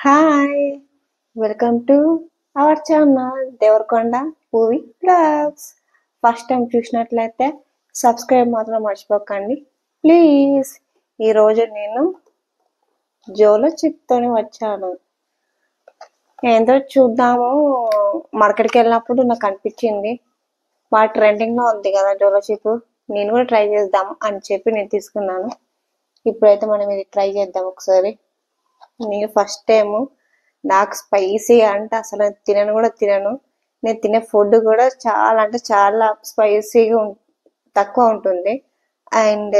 Hi! Welcome to our channel Devarakonda movie vlogs. First time చూసినట్లయితే subscribe మాత్రం మర్చిపోకండి please. ఈరోజు నేను జోలో చిప్తోని వచ్చాను. ఏంటో చూద్దాము. మార్కెట్కి వెళ్ళినప్పుడు నాకు అనిపించింది బాగా ట్రెండింగ్లో ఉంది కదా జోలో చిప్, నేను కూడా ట్రై చేద్దాం అని చెప్పి నేను తీసుకున్నాను. ఇప్పుడైతే మనం ఇది ట్రై చేద్దాం ఒకసారి. నేను ఫస్ట్ టైం, నాకు స్పైసీ అంటే అసలు తినను కూడా తినను. నేను తినే ఫుడ్ కూడా చాలా అంటే చాలా స్పైసీగా తక్కువ ఉంటుంది. అండ్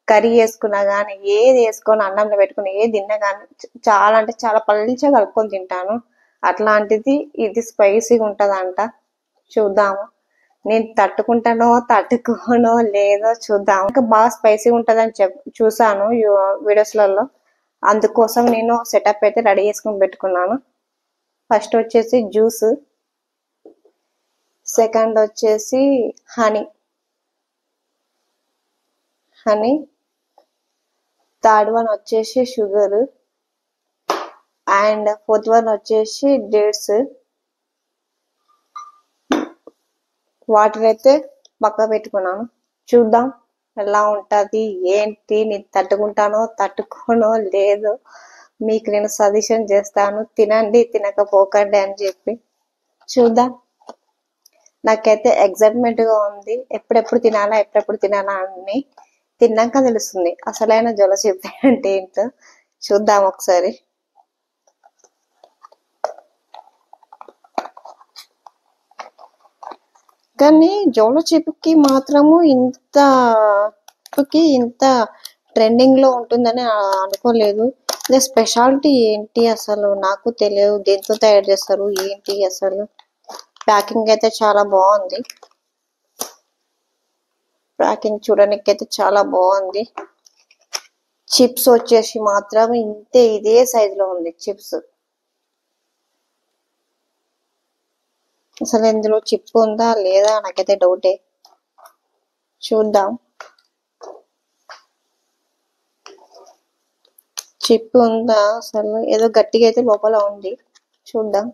కర్రీ వేసుకున్నా కానీ, ఏది వేసుకొని అన్నంలో పెట్టుకుని ఏది తిన్నా కానీ చాలా అంటే చాలా పల్చగా కలుపుకొని తింటాను. అట్లాంటిది ఇది స్పైసీగా ఉంటుందంట. చూద్దాము నేను తట్టుకుంటానో తట్టుకోనో లేదో చూద్దాం. ఇంకా బాగా స్పైసీగా ఉంటుందని చూసాను వీడియోస్లలో. అందుకోసం నేను సెటప్ అయితే రెడీ చేసుకుని పెట్టుకున్నాను. ఫస్ట్ వచ్చేసి జ్యూస్, సెకండ్ వచ్చేసి హనీ, థర్డ్ వన్ వచ్చేసి షుగర్, అండ్ ఫోర్త్ వన్ వచ్చేసి డేట్స్. వాటర్ అయితే పక్క పెట్టుకున్నాను. చూద్దాం ఎలా ఉంటుంది ఏంటి, నేను తట్టుకుంటానో తట్టుకోనో లేదో మీకు నేను సజెషన్ చేస్తాను. తినండి తినకపోకండి అని చెప్పి. చూద్దాం. నాకైతే ఎగ్జైట్మెంట్ గా ఉంది. ఎప్పుడెప్పుడు తినాలా అని. తిన్నాక తెలుస్తుంది అసలైన జోలో చిప్ అంటే ఏంటో. చూద్దాం ఒకసారి. కానీ జోలో చిప్కి మాత్రము ఇంత ట్రెండింగ్ లో ఉంటుందని అనుకోలేదు. ఇది స్పెషాలిటీ ఏంటి అసలు నాకు తెలియదు. దేంతో తయారు చేస్తారు ఏంటి అసలు. ప్యాకింగ్ అయితే చాలా బాగుంది. ప్యాకింగ్ చూడడానికి అయితే చాలా బాగుంది. చిప్స్ వచ్చేసి మాత్రం ఇదే సైజ్ లో ఉంది చిప్స్. అసలు ఇందులో చిప్ ఉందా లేదా నాకైతే డౌటే. చూద్దాం. చిప్ ఉందా అసలు, ఏదో గట్టిగా అయితే లోపల ఉంది. చూద్దాం.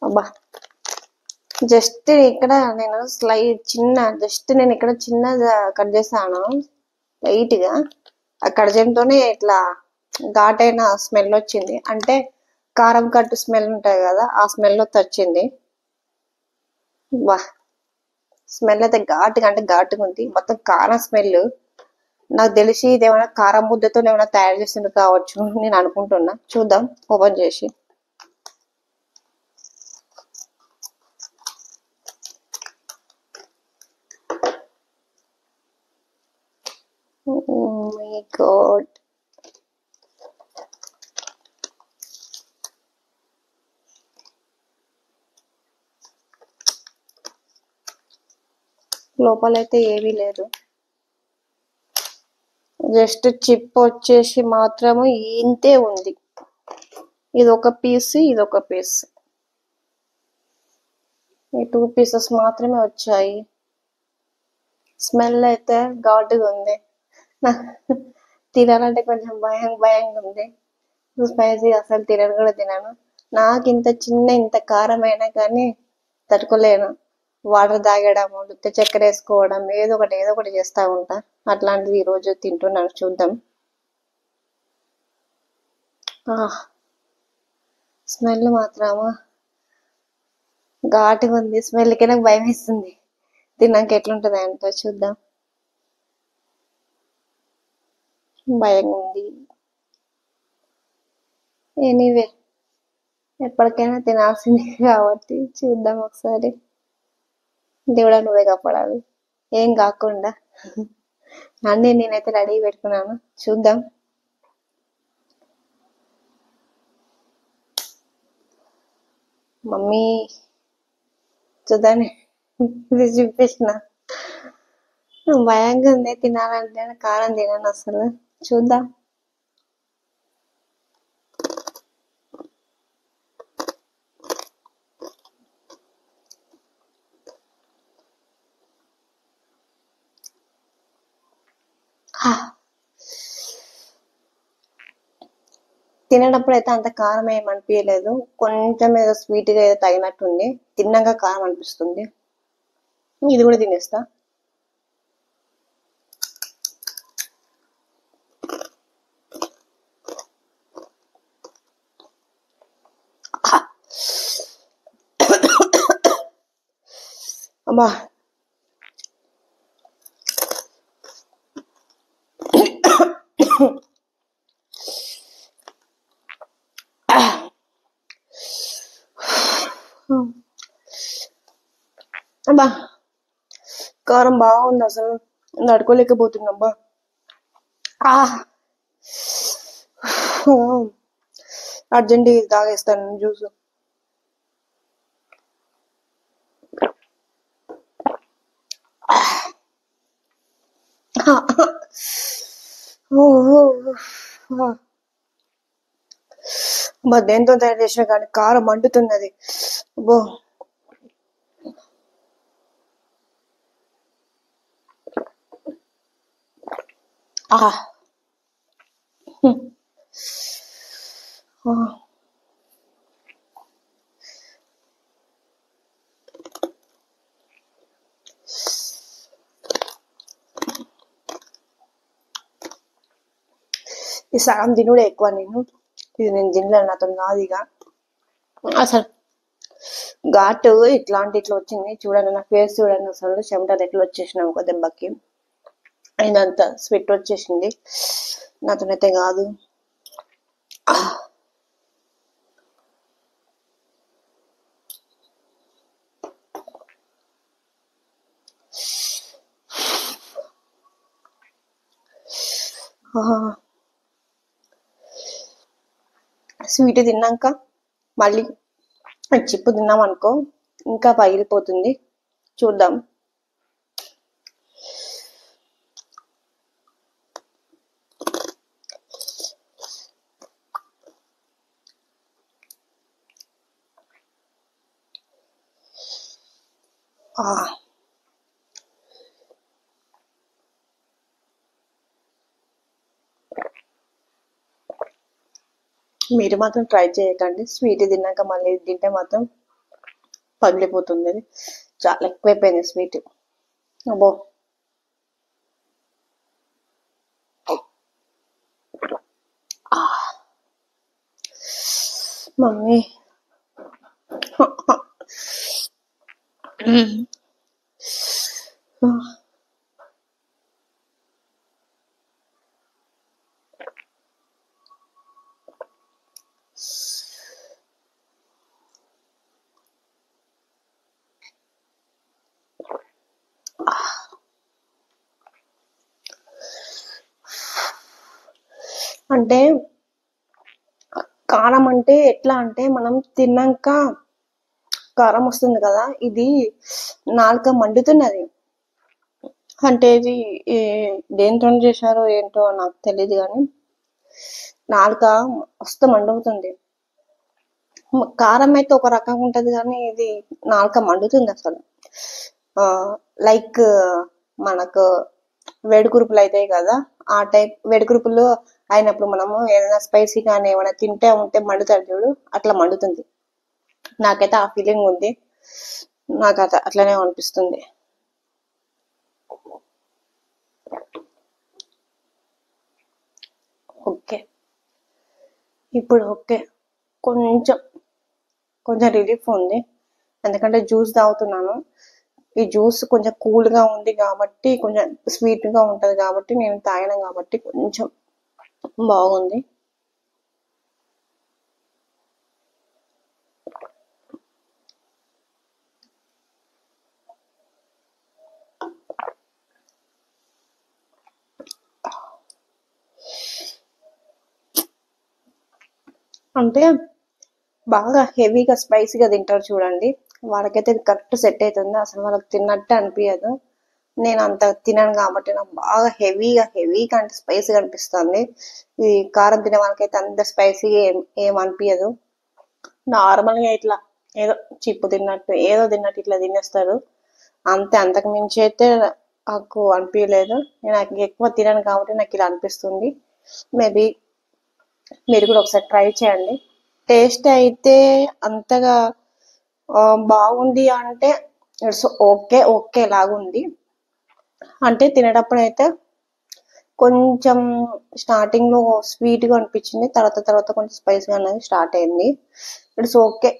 అబ్బా, జస్ట్ ఇక్కడ నేను చిన్నగా కట్ చేశాను లైట్ గా. ఆ కడజంతోనే ఇట్లా ఘాటైన స్మెల్ వచ్చింది. అంటే కారం కట్టు స్మెల్ ఉంటాయి కదా, ఆ స్మెల్ వచ్చింది. వా, స్మెల్ అయితే ఘాటుగా ఉంది. మొత్తం కారం స్మెల్. నాకు తెలిసి ఇదేమైనా కారం ముద్దతో ఏమైనా తయారు చేసింది కావచ్చు నేను అనుకుంటున్నా. చూద్దాం ఓపెన్ చేసి. Oh my God. లోపలైతే ఏమీ లేదు. జస్ట్ చిప్ వచ్చేసి మాత్రము ఇంతే ఉంది. ఇదొక పీస్, ఇదొక పీస్. ఈ 2 పీసెస్ మాత్రమే వచ్చాయి. స్మెల్ అయితే ఘాటుగా ఉంది. తినాలంటే కొంచెం భయంగా ఉంది. స్పైసీ అసలు తినను. నాకు ఇంత కారం అయినా కానీ తట్టుకోలేను. వాటర్ తాగడం, ఉత్త చక్కెర వేసుకోవడం, ఏదో ఒకటి చేస్తా ఉంటా. అట్లాంటిది ఈ రోజు తింటున్నాను. చూద్దాం. స్మెల్ మాత్రము ఘాటుగా ఉంది. స్మెల్కి నాకు భయం వేస్తుంది. తిన్నాక ఎట్లుంటది అంటో చూద్దాం. భయంగా ఉంది. ఎనీవే, ఎప్పటికైనా తినాల్సింది కాబట్టి చూద్దాం ఒకసారి. దేవుడా నువ్వే కాపాడాలి ఏం కాకుండా. అన్నీ నేనైతే రెడీ పెట్టుకున్నాను. చూద్దాం. మమ్మీ చూద్దాని ఇది చూపించిన. భయంగా ఉంది తినాలంటే. కారం తినను అసలు. చూద్దాం. తినేటప్పుడు అయితే అంత కారం ఏం అనిపించలేదు, కొంచెం ఏదో స్వీట్గా ఏదో తగినట్టుంది, తిన్నాక కారం అనిపిస్తుంది. ఇది కూడా తినేస్తా. అమ్మా, అబ్బా, కారం బాగుంది అసలు, నడుకోలేకపోతున్నా. అర్జెంట్ ఇది తాగేస్తాను జ్యూస్. దేంతో తయారు చేసినా కానీ కారం మండుతుంది అది. అబ్బో, ఈ సగం తినుడే ఎక్కువ. ఇది నేను తినలేను, నాతో కాదు ఇక. అసలు ఘాటు ఇట్లా వచ్చింది చూడండి, నా ఫేస్ చూడండి, అసలు చెమటలు ఎట్లా వచ్చేసినావు ఒక దెబ్బకి, ఇదంతా స్వెట్ వచ్చేసింది, నాతోనైతే కాదు. స్వీట్ తిన్నాక మళ్ళీ చిప్పు తిన్నాం అనుకో, ఇంకా పగిలిపోతుంది. చూద్దాం. మీరు మాత్రం ట్రై చేయకండి, స్వీట్ తిన్నాక మళ్ళీ తింటే మాత్రం పగిలిపోతుంది. అది చాలా ఎక్కువైపోయింది స్వీట్. అబ్బో, మమ్మీ. అంటే కారం అంటే ఎట్లా అంటే, మనం తిన్నాక కారం వస్తుంది కదా, ఇది నాలుక మండుతున్నది. అంటే ఇది దేంతో చేశారో ఏంటో నాకు తెలియదు, కానీ నాలుక మస్తు మండుతుంది. కారం అయితే ఒక రకంగా ఉంటది, కానీ ఇది నాలుక మండుతుంది అసలు. లైక్ మనకు వేడికురుపులు అవుతాయి కదా, ఆ టైప్ వేడికురుపులు అయినప్పుడు మనము ఏదైనా స్పైసీ కానీ ఏమైనా తింటే ఉంటే మండుతాడు చూడు, అట్లా మండుతుంది. నాకైతే ఆ ఫీలింగ్ ఉంది, నాకు అట్లనే అనిపిస్తుంది. ఓకే, ఇప్పుడు ఓకే, కొంచెం కొంచెం రిలీఫ్ ఉంది, ఎందుకంటే జ్యూస్ తాగుతున్నాను. ఈ జ్యూస్ కొంచెం కూల్గా ఉంది కాబట్టి, కొంచెం స్వీట్గా ఉంటుంది కాబట్టి, నేను తాగిన కాబట్టి కొంచెం బాగుంది. అంటే బాగా హెవీగా స్పైసీగా తింటారు చూడండి, వాళ్ళకైతే ఇది కరెక్ట్ సెట్ అవుతుంది, అసలు వాళ్ళకి తిన్నట్టు అనిపించదు. నేను అంత తినను కాబట్టి నాకు బాగా హెవీగా అంటే స్పైసీగా అనిపిస్తుంది. ఈ కారం తినే వాళ్ళకైతే అంత స్పైసీగా ఏం అనిపించదు. నార్మల్గా ఇట్లా ఏదో చిప్పు తిన్నట్టు ఏదో తిన్నట్టు ఇట్లా తినేస్తారు అంతే, అంతకు మించి అయితే నాకు అనిపించలేదు. నేను ఎక్కువ తినను కాబట్టి నాకు ఇలా అనిపిస్తుంది. మేబీ మీరు కూడా ఒకసారి ట్రై చేయండి. టేస్ట్ అయితే అంతగా బాగుంది అంటే ఇట్స్ ఓకే ఓకే లాగుంది. అంటే తినేటప్పుడు అయితే కొంచెం స్టార్టింగ్లో స్వీట్గా అనిపించింది, తర్వాత తర్వాత కొంచెం స్పైస్గా అనేది స్టార్ట్ అయింది. ఇట్స్ ఓకే,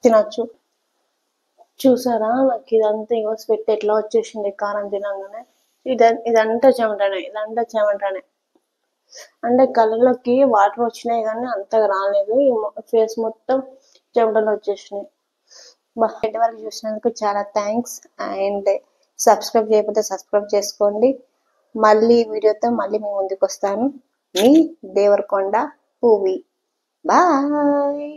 తినచ్చు. చూసారా నాకు ఇదంతా ఇగో స్వెట్ ఎట్లా వచ్చేసింది కారం తినగానే. ఇదంతా చెమటనే. అంటే కళ్ళలోకి వాటర్ వచ్చినాయి కానీ అంతగా రాలేదు, ఫేస్ మొత్తం చెమటలు వచ్చేసినాయి. బయట వరకు చూసినందుకు చాలా థ్యాంక్స్. అండ్ సబ్స్క్రైబ్ చేయకపోతే సబ్స్క్రైబ్ చేసుకోండి. మళ్ళీ వీడియోతో మళ్ళీ మీ ముందుకు వస్తాను. మీ దేవరకొండ పూవి. బాయ్.